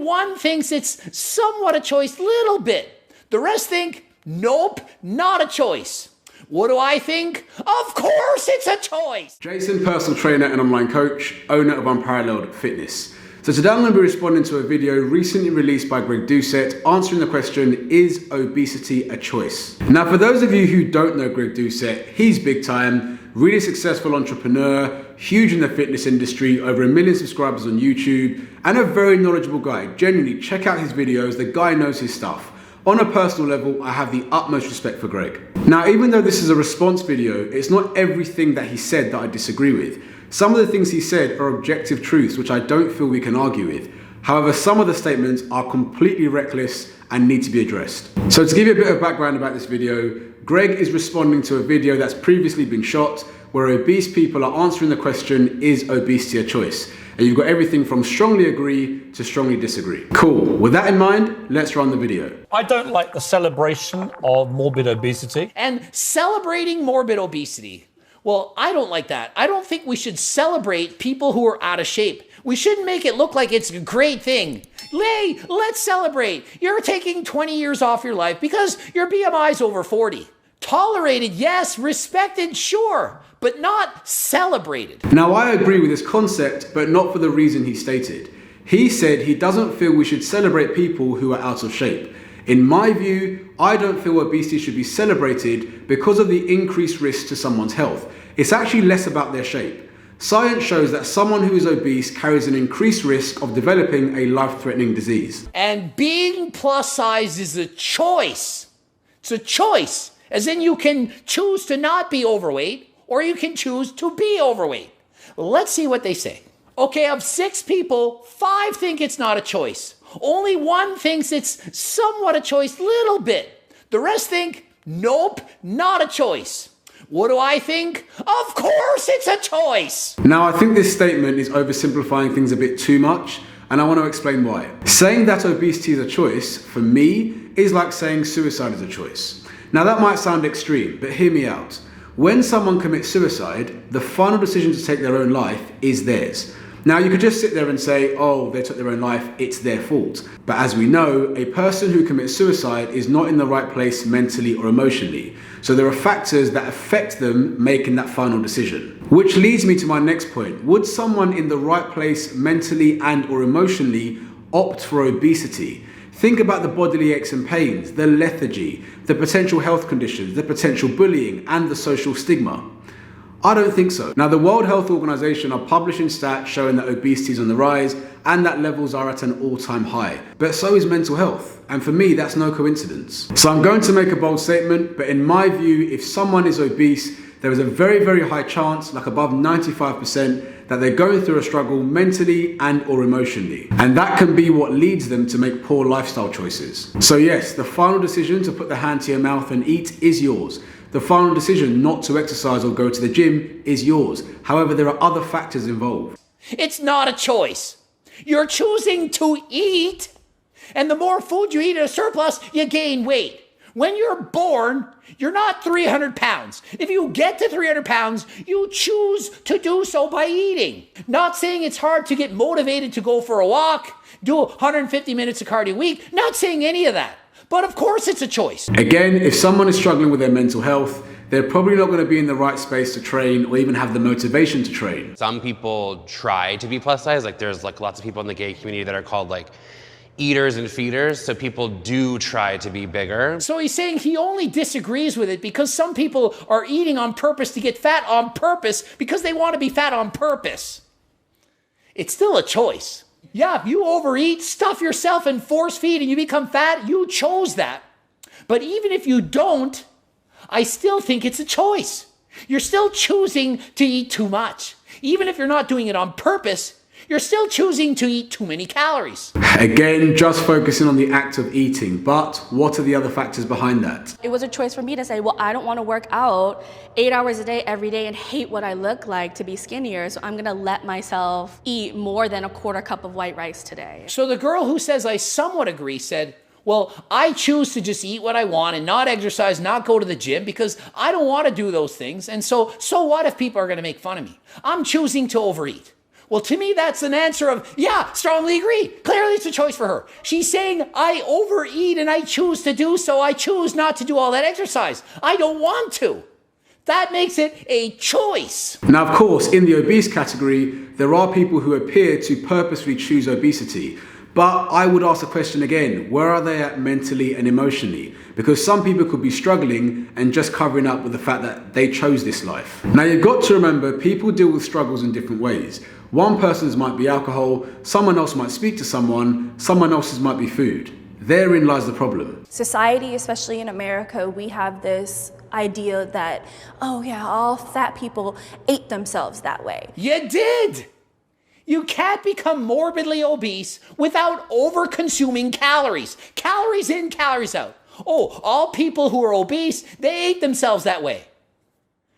one thinks it's somewhat a choice, little bit. The rest think, nope, not a choice. What do I think? Of course it's a choice. Jason, personal trainer and online coach, owner of Unparalleled Fitness. So today I'm going to be responding to a video recently released by Greg Doucette answering the question, is obesity a choice? Now, for those of you who don't know Greg Doucette, he's big time, really successful entrepreneur, huge in the fitness industry, over 1 million subscribers on YouTube, and a very knowledgeable guy. Genuinely, check out his videos. The guy knows his stuff. On a personal level, I have the utmost respect for Greg. Now, even though this is a response video, it's not everything that he said that I disagree with. Some of the things he said are objective truths, which I don't feel we can argue with. However, some of the statements are completely reckless and need to be addressed. So to give you a bit of background about this video, Greg is responding to a video that's previously been shot where obese people are answering the question, is obesity a choice? And you've got everything from strongly agree to strongly disagree. Cool. With that in mind, let's run the video. I don't like the celebration of morbid obesity. And celebrating morbid obesity. Well, I don't like that. I don't think we should celebrate people who are out of shape. We shouldn't make it look like it's a great thing. Let's celebrate. You're taking 20 years off your life because your BMI's over 40. Tolerated, yes. Respected, sure. But not celebrated. Now, I agree with this concept, but not for the reason he stated. He said he doesn't feel we should celebrate people who are out of shape. In my view, I don't feel obesity should be celebrated because of the increased risk to someone's health. It's actually less about their shape. Science shows that someone who is obese carries an increased risk of developing a life-threatening disease. And being plus size is a choice. It's a choice. As in you can choose to not be overweight, or you can choose to be overweight. Let's see what they say. Okay, of 6 people, 5 think it's not a choice. Only 1 thinks it's somewhat a choice, little bit. The rest think, nope, not a choice. What do I think? Of course it's a choice. Now, I think this statement is oversimplifying things a bit too much, and I want to explain why. Saying that obesity is a choice, for me, is like saying suicide is a choice. Now, that might sound extreme, but hear me out. When someone commits suicide, the final decision to take their own life is theirs. Now, you could just sit there and say, oh, they took their own life, it's their fault. But as we know, a person who commits suicide is not in the right place mentally or emotionally. So there are factors that affect them making that final decision. Which leads me to my next point. Would someone in the right place mentally and or emotionally opt for obesity? Think about the bodily aches and pains, the lethargy, the potential health conditions, the potential bullying, and the social stigma. I don't think so. Now, the World Health Organization are publishing stats showing that obesity is on the rise and that levels are at an all-time high. But so is mental health. And for me, that's no coincidence. So I'm going to make a bold statement, but in my view, if someone is obese, there is a very, very high chance, like above 95%, that they're going through a struggle mentally and or emotionally. And that can be what leads them to make poor lifestyle choices. So yes, the final decision to put the hand to your mouth and eat is yours. The final decision not to exercise or go to the gym is yours. However, there are other factors involved. It's not a choice. You're choosing to eat, and the more food you eat at a surplus, you gain weight. When you're born, you're not 300 pounds. If you get to 300 pounds, you choose to do so by eating. Not saying it's hard to get motivated to go for a walk, do 150 minutes of cardio a week, not saying any of that. But of course it's a choice. Again, if someone is struggling with their mental health, they're probably not going to be in the right space to train or even have the motivation to train. Some people try to be plus size, like there's like lots of people in the gay community that are called like eaters and feeders, so people do try to be bigger. So he's saying he only disagrees with it because some people are eating on purpose to get fat on purpose because they want to be fat on purpose. It's still a choice. Yeah, if you overeat, stuff yourself and force feed and you become fat, you chose that. But even if you don't, I still think it's a choice. You're still choosing to eat too much. Even if you're not doing it on purpose, you're still choosing to eat too many calories. Again, just focusing on the act of eating, but what are the other factors behind that? It was a choice for me to say, well, I don't want to work out 8 hours a day every day and hate what I look like to be skinnier, so I'm gonna let myself eat more than a quarter cup of white rice today. So the girl who says I somewhat agree said, well, I choose to just eat what I want and not exercise, not go to the gym because I don't want to do those things. And so what if people are going to make fun of me? I'm choosing to overeat. Well, to me, that's an answer of, yeah, strongly agree. Clearly, it's a choice for her. She's saying, I overeat and I choose to do so. I choose not to do all that exercise. I don't want to. That makes it a choice. Now, of course, in the obese category, there are people who appear to purposefully choose obesity. But I would ask the question again, where are they at mentally and emotionally? Because some people could be struggling and just covering up with the fact that they chose this life. Now, you've got to remember, people deal with struggles in different ways. One person's might be alcohol, someone else might speak to someone else's might be food. Therein lies the problem. Society, especially in America, we have this idea that, oh yeah, all fat people ate themselves that way. You did! You can't become morbidly obese without over-consuming calories. Calories in, calories out. Oh, all people who are obese, they ate themselves that way.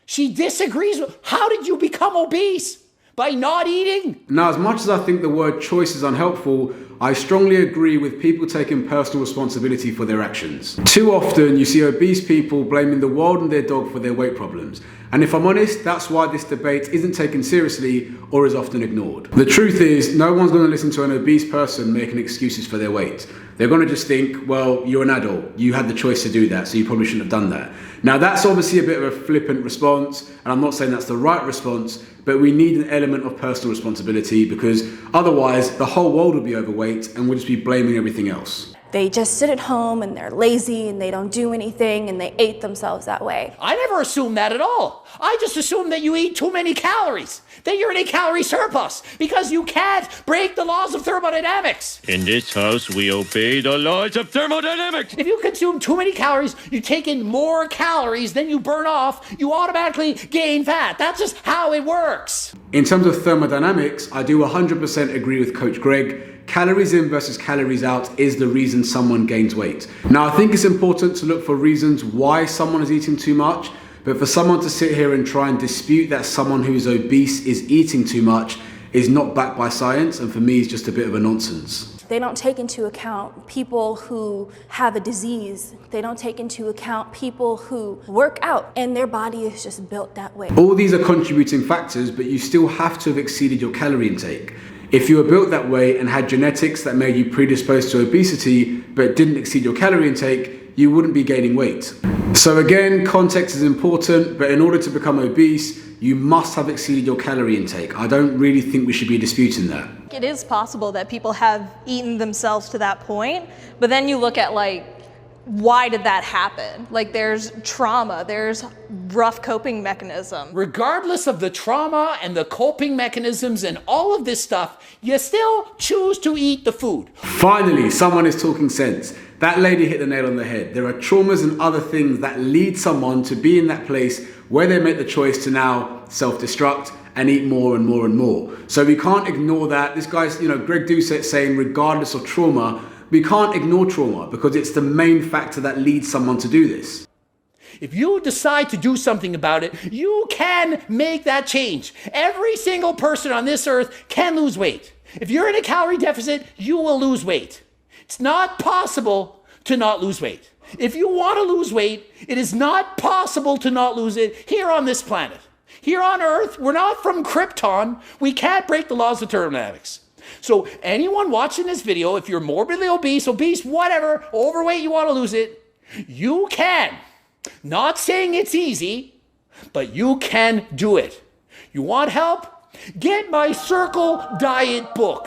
She disagrees with, how did you become obese? By not eating? Now, as much as I think the word choice is unhelpful, I strongly agree with people taking personal responsibility for their actions. Too often, you see obese people blaming the world and their dog for their weight problems. And if I'm honest, that's why this debate isn't taken seriously or is often ignored. The truth is, no one's going to listen to an obese person making excuses for their weight. They're going to just think, well, you're an adult. You had the choice to do that, so you probably shouldn't have done that. Now, that's obviously a bit of a flippant response, and I'm not saying that's the right response, but we need an element of personal responsibility because otherwise the whole world will be overweight and we'll just be blaming everything else. They just sit at home and they're lazy and they don't do anything and they ate themselves that way. I never assumed that at all. I just assumed that you eat too many calories, that you're in a calorie surplus because you can't break the laws of thermodynamics. In this house, we obey the laws of thermodynamics. If you consume too many calories, you take in more calories than you burn off, you automatically gain fat. That's just how it works. In terms of thermodynamics, I do 100% agree with Coach Greg. Calories in versus calories out is the reason someone gains weight. Now, I think it's important to look for reasons why someone is eating too much, but for someone to sit here and try and dispute that someone who is obese is eating too much is not backed by science, and for me is just a bit of a nonsense. They don't take into account people who have a disease. They don't take into account people who work out and their body is just built that way. All these are contributing factors, but you still have to have exceeded your calorie intake. If you were built that way and had genetics that made you predisposed to obesity, but didn't exceed your calorie intake, you wouldn't be gaining weight. So again, context is important, but in order to become obese, you must have exceeded your calorie intake. I don't really think we should be disputing that. It is possible that people have eaten themselves to that point, but then you look at why did that happen? There's trauma, there's rough coping mechanism. Regardless of the trauma and the coping mechanisms and all of this stuff, you still choose to eat the food. Finally, someone is talking sense. That lady hit the nail on the head. There are traumas and other things that lead someone to be in that place where they make the choice to now self-destruct and eat more and more and more. So we can't ignore that. This guy's, Greg Doucette saying regardless of trauma, we can't ignore trauma because it's the main factor that leads someone to do this. If you decide to do something about it, you can make that change. Every single person on this earth can lose weight. If you're in a calorie deficit, you will lose weight. It's not possible to not lose weight. If you want to lose weight, it is not possible to not lose it here on this planet. Here on Earth, we're not from Krypton. We can't break the laws of thermodynamics. So anyone watching this video, if you're morbidly obese, whatever, overweight, you want to lose it, you can. Not saying it's easy, but you can do it. You want help? Get my Circle Diet book.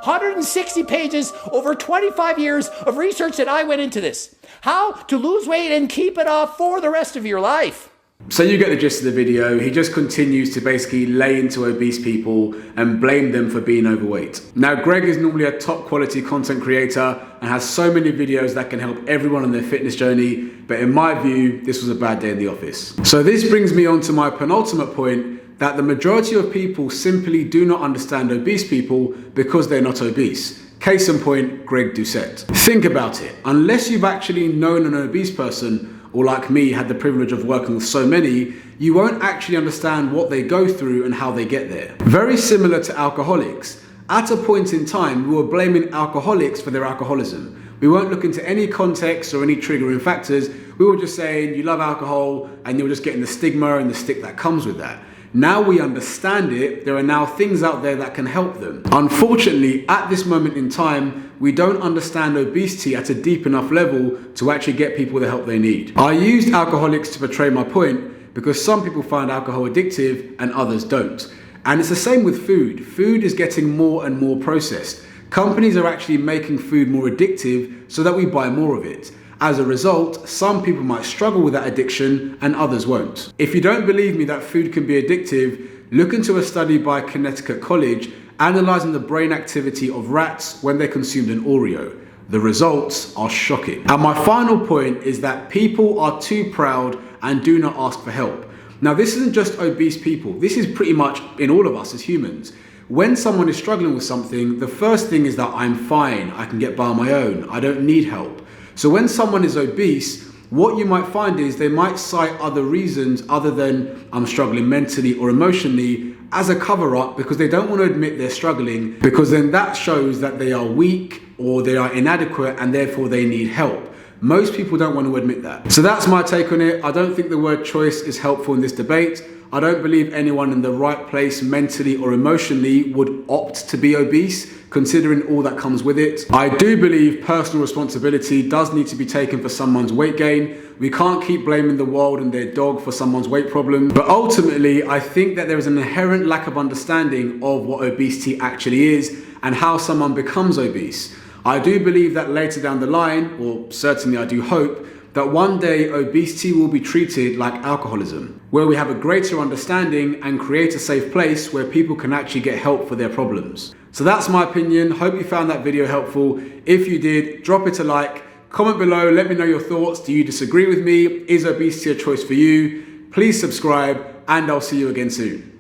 160 pages, over 25 years of research that I went into this. How to lose weight and keep it off for the rest of your life. So you get the gist of the video. He just continues to basically lay into obese people and blame them for being overweight. Now, Greg is normally a top quality content creator and has so many videos that can help everyone on their fitness journey. But in my view, this was a bad day in the office. So this brings me on to my penultimate point, that the majority of people simply do not understand obese people because they're not obese. Case in point, Greg Doucette. Think about it. Unless you've actually known an obese person, or like me, had the privilege of working with so many, you won't actually understand what they go through and how they get there. Very similar to alcoholics. At a point in time, we were blaming alcoholics for their alcoholism. We weren't looking to any context or any triggering factors. We were just saying, you love alcohol, and you're just getting the stigma and the stick that comes with that. Now we understand it, there are now things out there that can help them. Unfortunately, at this moment in time, we don't understand obesity at a deep enough level to actually get people the help they need. I used alcoholics to portray my point because some people find alcohol addictive and others don't. And it's the same with food. Food is getting more and more processed. Companies are actually making food more addictive so that we buy more of it. As a result, some people might struggle with that addiction and others won't. If you don't believe me that food can be addictive, look into a study by Connecticut College analysing the brain activity of rats when they consumed an Oreo. The results are shocking. And my final point is that people are too proud and do not ask for help. Now, this isn't just obese people. This is pretty much in all of us as humans. When someone is struggling with something, the first thing is that I'm fine, I can get by on my own, I don't need help. So when someone is obese, what you might find is they might cite other reasons other than I'm struggling mentally or emotionally as a cover-up because they don't want to admit they're struggling, because then that shows that they are weak or they are inadequate and therefore they need help. Most people don't want to admit that. So that's my take on it. I don't think the word choice is helpful in this debate. I don't believe anyone in the right place mentally or emotionally would opt to be obese, considering all that comes with it. I do believe personal responsibility does need to be taken for someone's weight gain. We can't keep blaming the world and their dog for someone's weight problem. But ultimately, I think that there is an inherent lack of understanding of what obesity actually is and how someone becomes obese. I do believe that later down the line, or certainly I do hope, that one day obesity will be treated like alcoholism, where we have a greater understanding and create a safe place where people can actually get help for their problems. So that's my opinion. Hope you found that video helpful. If you did, drop it a like, comment below, let me know your thoughts. Do you disagree with me? Is obesity a choice for you? Please subscribe, and I'll see you again soon.